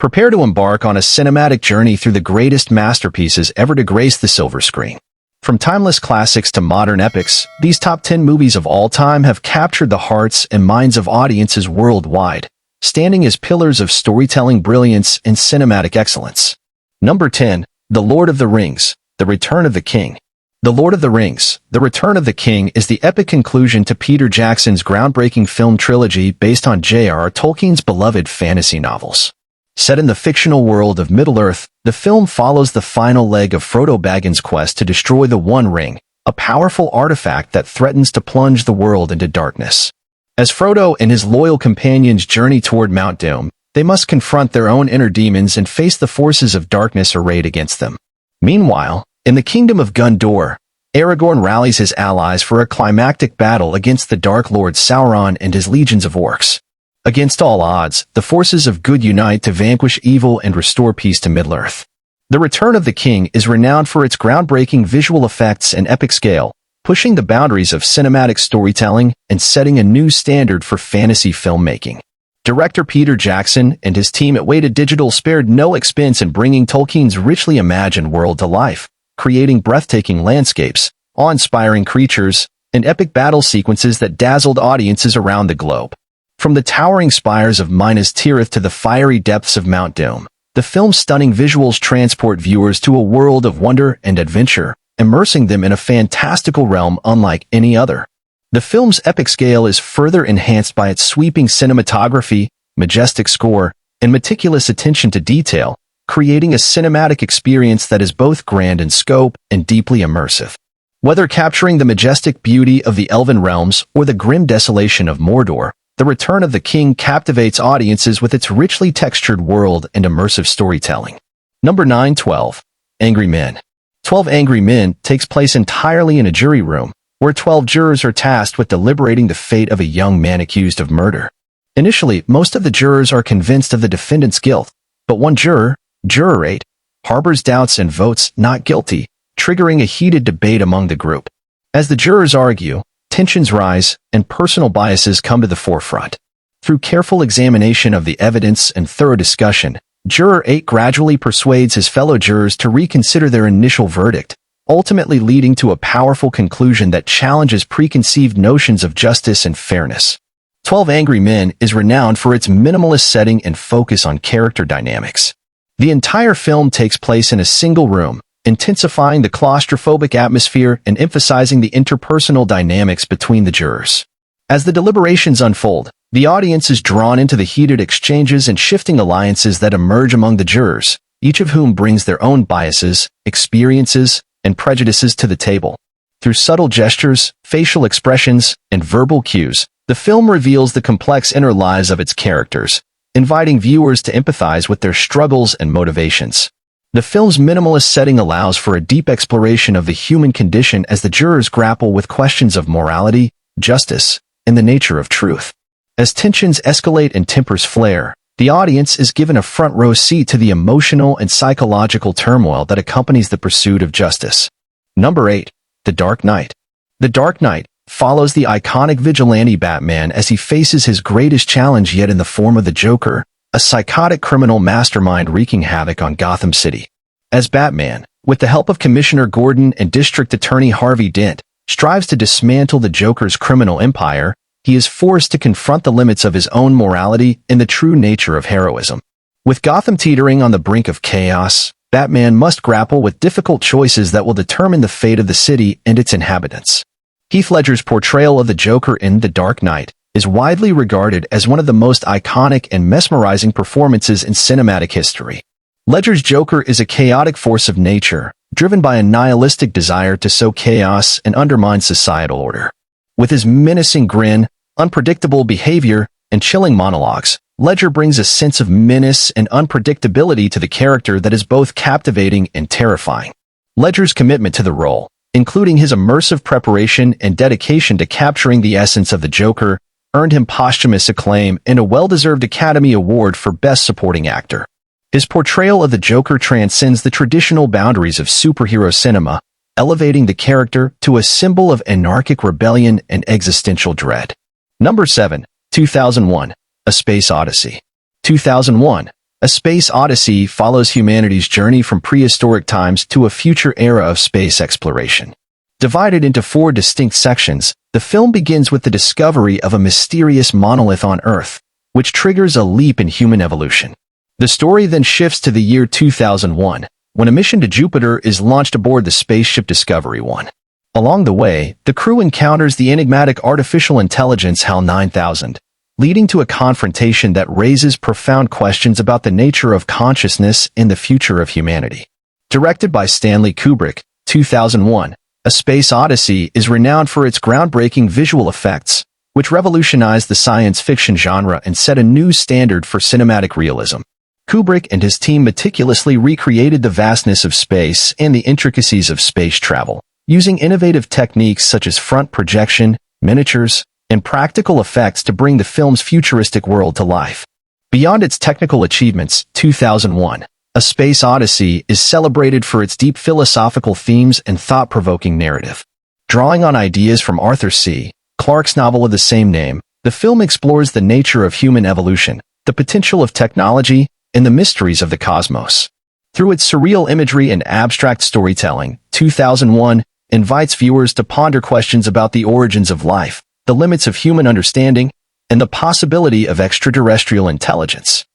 Prepare to embark on a cinematic journey through the greatest masterpieces ever to grace the silver screen. From timeless classics to modern epics, these top 10 movies of all time have captured the hearts and minds of audiences worldwide, standing as pillars of storytelling brilliance and cinematic excellence. Number 10. The Lord of the Rings, The Return of the King. The Lord of the Rings, The Return of the King is the epic conclusion to Peter Jackson's groundbreaking film trilogy based on J.R.R. Tolkien's beloved fantasy novels. Set in the fictional world of Middle-earth, the film follows the final leg of Frodo Baggins' quest to destroy the One Ring, a powerful artifact that threatens to plunge the world into darkness. As Frodo and his loyal companions journey toward Mount Doom, they must confront their own inner demons and face the forces of darkness arrayed against them. Meanwhile, in the Kingdom of Gondor, Aragorn rallies his allies for a climactic battle against the Dark Lord Sauron and his legions of orcs. Against all odds, the forces of good unite to vanquish evil and restore peace to Middle-earth. The Return of the King is renowned for its groundbreaking visual effects and epic scale, pushing the boundaries of cinematic storytelling and setting a new standard for fantasy filmmaking. Director Peter Jackson and his team at Weta Digital spared no expense in bringing Tolkien's richly imagined world to life, creating breathtaking landscapes, awe-inspiring creatures, and epic battle sequences that dazzled audiences around the globe. From the towering spires of Minas Tirith to the fiery depths of Mount Doom, the film's stunning visuals transport viewers to a world of wonder and adventure, immersing them in a fantastical realm unlike any other. The film's epic scale is further enhanced by its sweeping cinematography, majestic score, and meticulous attention to detail, creating a cinematic experience that is both grand in scope and deeply immersive. Whether capturing the majestic beauty of the Elven realms or the grim desolation of Mordor, The Return of the King captivates audiences with its richly textured world and immersive storytelling. Number 9. 12 Angry Men. 12 Angry Men takes place entirely in a jury room, where 12 jurors are tasked with deliberating the fate of a young man accused of murder. Initially, most of the jurors are convinced of the defendant's guilt, but one juror, Juror 8, harbors doubts and votes not guilty, triggering a heated debate among the group. As the jurors argue, tensions rise, and personal biases come to the forefront. Through careful examination of the evidence and thorough discussion, Juror 8 gradually persuades his fellow jurors to reconsider their initial verdict, ultimately leading to a powerful conclusion that challenges preconceived notions of justice and fairness. 12 Angry Men is renowned for its minimalist setting and focus on character dynamics. The entire film takes place in a single room, intensifying the claustrophobic atmosphere and emphasizing the interpersonal dynamics between the jurors. As the deliberations unfold, the audience is drawn into the heated exchanges and shifting alliances that emerge among the jurors, each of whom brings their own biases, experiences, and prejudices to the table. Through subtle gestures, facial expressions, and verbal cues, the film reveals the complex inner lives of its characters, inviting viewers to empathize with their struggles and motivations. The film's minimalist setting allows for a deep exploration of the human condition as the jurors grapple with questions of morality, justice, and the nature of truth. As tensions escalate and tempers flare, the audience is given a front-row seat to the emotional and psychological turmoil that accompanies the pursuit of justice. Number 8. The Dark Knight. The Dark Knight follows the iconic vigilante Batman as he faces his greatest challenge yet in the form of the Joker, a psychotic criminal mastermind wreaking havoc on Gotham City. As Batman, with the help of Commissioner Gordon and District Attorney Harvey Dent, strives to dismantle the Joker's criminal empire, he is forced to confront the limits of his own morality and the true nature of heroism. With Gotham teetering on the brink of chaos, Batman must grapple with difficult choices that will determine the fate of the city and its inhabitants. Heath Ledger's portrayal of the Joker in The Dark Knight is widely regarded as one of the most iconic and mesmerizing performances in cinematic history. Ledger's Joker is a chaotic force of nature, driven by a nihilistic desire to sow chaos and undermine societal order. With his menacing grin, unpredictable behavior, and chilling monologues, Ledger brings a sense of menace and unpredictability to the character that is both captivating and terrifying. Ledger's commitment to the role, including his immersive preparation and dedication to capturing the essence of the Joker, earned him posthumous acclaim and a well-deserved Academy Award for Best Supporting Actor. His portrayal of the Joker transcends the traditional boundaries of superhero cinema, elevating the character to a symbol of anarchic rebellion and existential dread. Number 7. 2001. A Space Odyssey. 2001. A Space Odyssey follows humanity's journey from prehistoric times to a future era of space exploration. Divided into 4 distinct sections, the film begins with the discovery of a mysterious monolith on Earth, which triggers a leap in human evolution. The story then shifts to the year 2001, when a mission to Jupiter is launched aboard the spaceship Discovery 1. Along the way, the crew encounters the enigmatic artificial intelligence HAL 9000, leading to a confrontation that raises profound questions about the nature of consciousness and the future of humanity. Directed by Stanley Kubrick, 2001, A Space Odyssey is renowned for its groundbreaking visual effects, which revolutionized the science fiction genre and set a new standard for cinematic realism. Kubrick and his team meticulously recreated the vastness of space and the intricacies of space travel, using innovative techniques such as front projection, miniatures, and practical effects to bring the film's futuristic world to life. Beyond its technical achievements, 2001, A Space Odyssey is celebrated for its deep philosophical themes and thought-provoking narrative. Drawing on ideas from Arthur C. Clarke's novel of the same name, the film explores the nature of human evolution, the potential of technology, and the mysteries of the cosmos. Through its surreal imagery and abstract storytelling, 2001 invites viewers to ponder questions about the origins of life, the limits of human understanding, and the possibility of extraterrestrial intelligence.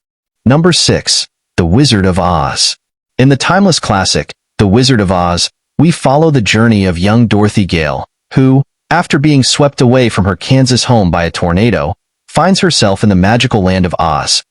Number 6. The Wizard of Oz. In the timeless classic, The Wizard of Oz, we follow the journey of young Dorothy Gale, who, after being swept away from her Kansas home by a tornado, finds herself in the magical land of Oz.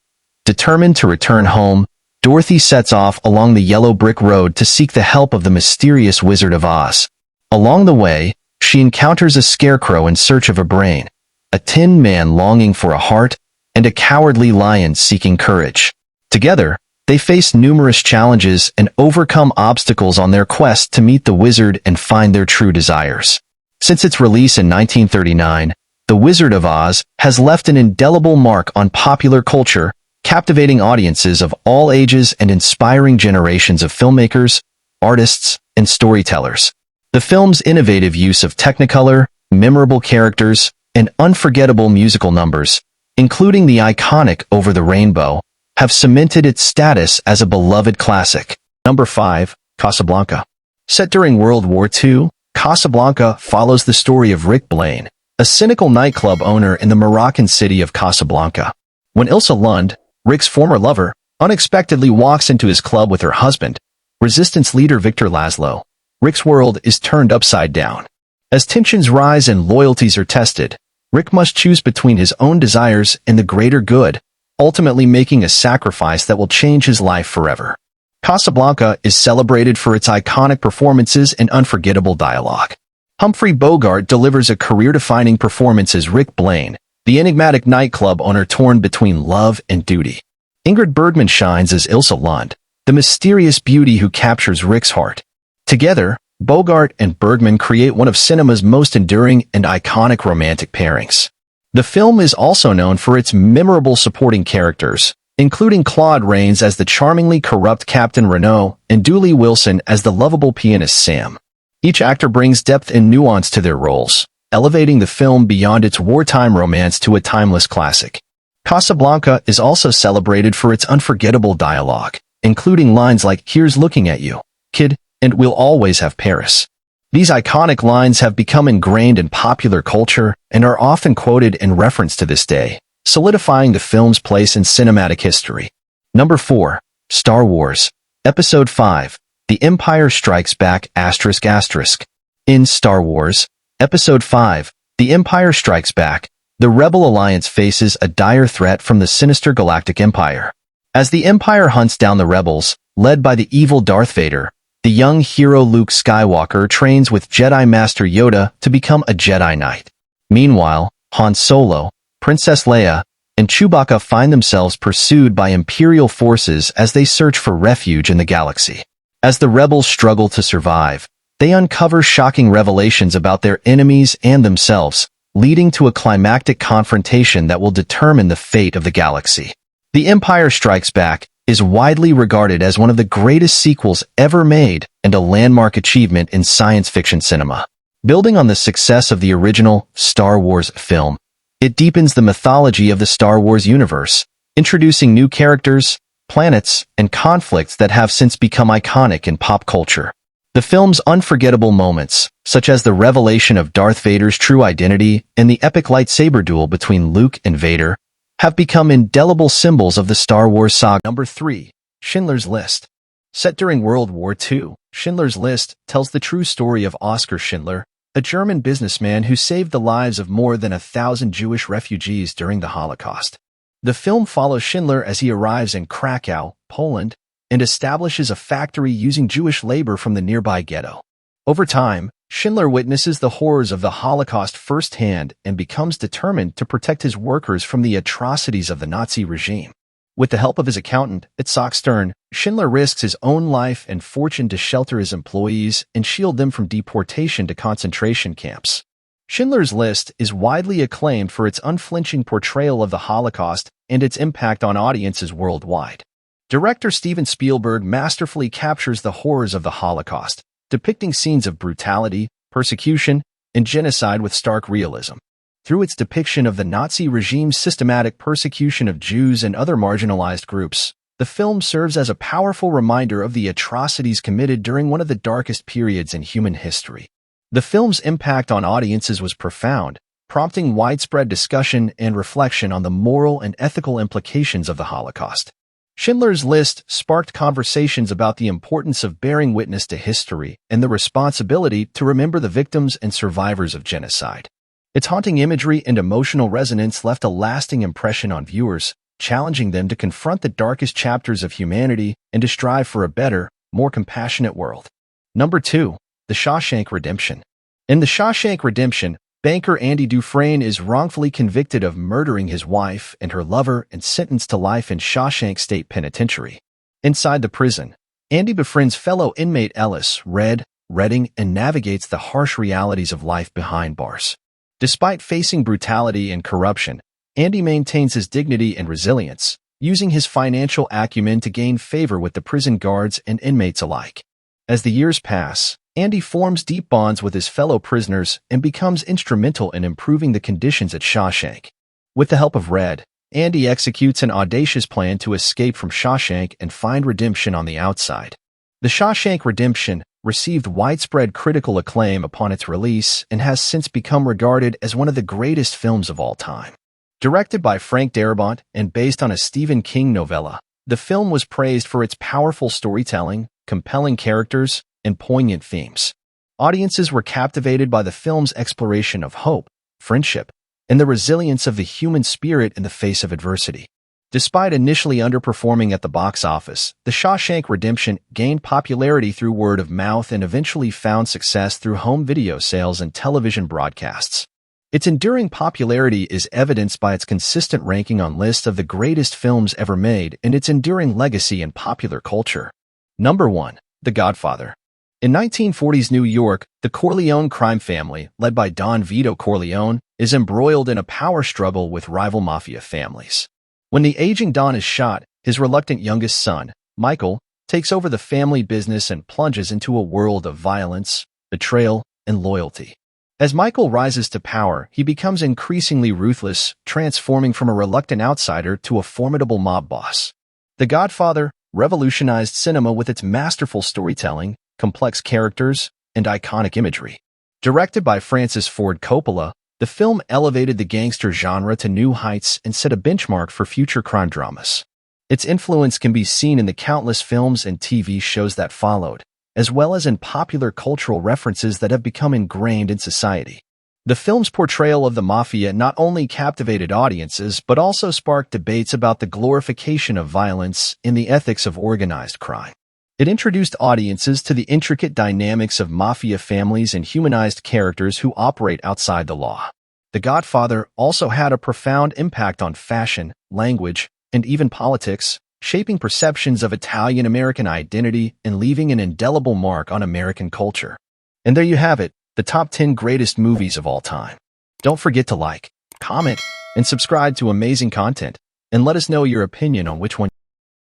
Determined to return home, Dorothy sets off along the yellow brick road to seek the help of the mysterious Wizard of Oz. Along the way, she encounters a scarecrow in search of a brain, a tin man longing for a heart, and a cowardly lion seeking courage. Together, they face numerous challenges and overcome obstacles on their quest to meet the wizard and find their true desires. Since its release in 1939, The Wizard of Oz has left an indelible mark on popular culture, captivating audiences of all ages and inspiring generations of filmmakers, artists, and storytellers. The film's innovative use of Technicolor, memorable characters, and unforgettable musical numbers, including the iconic Over the Rainbow, have cemented its status as a beloved classic. Number 5. Casablanca. Set during World War II, Casablanca follows the story of Rick Blaine, a cynical nightclub owner in the Moroccan city of Casablanca. When Ilsa Lund, Rick's former lover, unexpectedly walks into his club with her husband, resistance leader Victor Laszlo, Rick's world is turned upside down. As tensions rise and loyalties are tested, Rick must choose between his own desires and the greater good, ultimately making a sacrifice that will change his life forever. Casablanca is celebrated for its iconic performances and unforgettable dialogue. Humphrey Bogart delivers a career-defining performance as Rick Blaine, the enigmatic nightclub owner torn between love and duty. Ingrid Bergman shines as Ilsa Lund, the mysterious beauty who captures Rick's heart. Together, Bogart and Bergman create one of cinema's most enduring and iconic romantic pairings. The film is also known for its memorable supporting characters, including Claude Rains as the charmingly corrupt Captain Renault and Dooley Wilson as the lovable pianist Sam. Each actor brings depth and nuance to their roles, elevating the film beyond its wartime romance to a timeless classic. Casablanca is also celebrated for its unforgettable dialogue, including lines like "Here's looking at you, kid," and "We'll always have Paris." These iconic lines have become ingrained in popular culture and are often quoted and referenced to this day, solidifying the film's place in cinematic history. Number 4. Star Wars. Episode 5. The Empire Strikes Back ***. In Star Wars, Episode 5, The Empire Strikes Back, the Rebel Alliance faces a dire threat from the sinister Galactic Empire. As the Empire hunts down the rebels, led by the evil Darth Vader, the young hero Luke Skywalker trains with Jedi Master Yoda to become a Jedi Knight. Meanwhile, Han Solo, Princess Leia, and Chewbacca find themselves pursued by Imperial forces as they search for refuge in the galaxy. As the rebels struggle to survive, they uncover shocking revelations about their enemies and themselves, leading to a climactic confrontation that will determine the fate of the galaxy. The Empire Strikes Back is widely regarded as one of the greatest sequels ever made and a landmark achievement in science fiction cinema. Building on the success of the original Star Wars film, it deepens the mythology of the Star Wars universe, introducing new characters, planets, and conflicts that have since become iconic in pop culture. The film's unforgettable moments, such as the revelation of Darth Vader's true identity and the epic lightsaber duel between Luke and Vader, have become indelible symbols of the Star Wars saga. Number 3. Schindler's List. Set during World War II, Schindler's List tells the true story of Oskar Schindler, a German businessman who saved the lives of more than 1,000 Jewish refugees during the Holocaust. The film follows Schindler as he arrives in Krakow, Poland, and establishes a factory using Jewish labor from the nearby ghetto. Over time, Schindler witnesses the horrors of the Holocaust firsthand and becomes determined to protect his workers from the atrocities of the Nazi regime. With the help of his accountant, Itzhak Stern, Schindler risks his own life and fortune to shelter his employees and shield them from deportation to concentration camps. Schindler's List is widely acclaimed for its unflinching portrayal of the Holocaust and its impact on audiences worldwide. Director Steven Spielberg masterfully captures the horrors of the Holocaust, depicting scenes of brutality, persecution, and genocide with stark realism. Through its depiction of the Nazi regime's systematic persecution of Jews and other marginalized groups, the film serves as a powerful reminder of the atrocities committed during one of the darkest periods in human history. The film's impact on audiences was profound, prompting widespread discussion and reflection on the moral and ethical implications of the Holocaust. Schindler's List sparked conversations about the importance of bearing witness to history and the responsibility to remember the victims and survivors of genocide. Its haunting imagery and emotional resonance left a lasting impression on viewers, challenging them to confront the darkest chapters of humanity and to strive for a better, more compassionate world. Number 2. The Shashank Redemption. In The Shashank Redemption, banker Andy Dufresne is wrongfully convicted of murdering his wife and her lover and sentenced to life in Shawshank State Penitentiary. Inside the prison, Andy befriends fellow inmate Ellis, Redding, and navigates the harsh realities of life behind bars. Despite facing brutality and corruption, Andy maintains his dignity and resilience, using his financial acumen to gain favor with the prison guards and inmates alike. As the years pass, Andy forms deep bonds with his fellow prisoners and becomes instrumental in improving the conditions at Shawshank. With the help of Red, Andy executes an audacious plan to escape from Shawshank and find redemption on the outside. The Shawshank Redemption received widespread critical acclaim upon its release and has since become regarded as one of the greatest films of all time. Directed by Frank Darabont and based on a Stephen King novella, the film was praised for its powerful storytelling, compelling characters, and poignant themes. Audiences were captivated by the film's exploration of hope, friendship, and the resilience of the human spirit in the face of adversity. Despite initially underperforming at the box office, The Shawshank Redemption gained popularity through word of mouth and eventually found success through home video sales and television broadcasts. Its enduring popularity is evidenced by its consistent ranking on lists of the greatest films ever made and its enduring legacy in popular culture. Number 1. The Godfather. In 1940s New York, the Corleone crime family, led by Don Vito Corleone, is embroiled in a power struggle with rival mafia families. When the aging Don is shot, his reluctant youngest son, Michael, takes over the family business and plunges into a world of violence, betrayal, and loyalty. As Michael rises to power, he becomes increasingly ruthless, transforming from a reluctant outsider to a formidable mob boss. The Godfather revolutionized cinema with its masterful storytelling, complex characters, and iconic imagery. Directed by Francis Ford Coppola, the film elevated the gangster genre to new heights and set a benchmark for future crime dramas. Its influence can be seen in the countless films and TV shows that followed, as well as in popular cultural references that have become ingrained in society. The film's portrayal of the mafia not only captivated audiences but also sparked debates about the glorification of violence and the ethics of organized crime. It introduced audiences to the intricate dynamics of mafia families and humanized characters who operate outside the law. The Godfather also had a profound impact on fashion, language, and even politics, shaping perceptions of Italian-American identity and leaving an indelible mark on American culture. And there you have it, the top 10 greatest movies of all time. Don't forget to like, comment, and subscribe to amazing content, and let us know your opinion on which one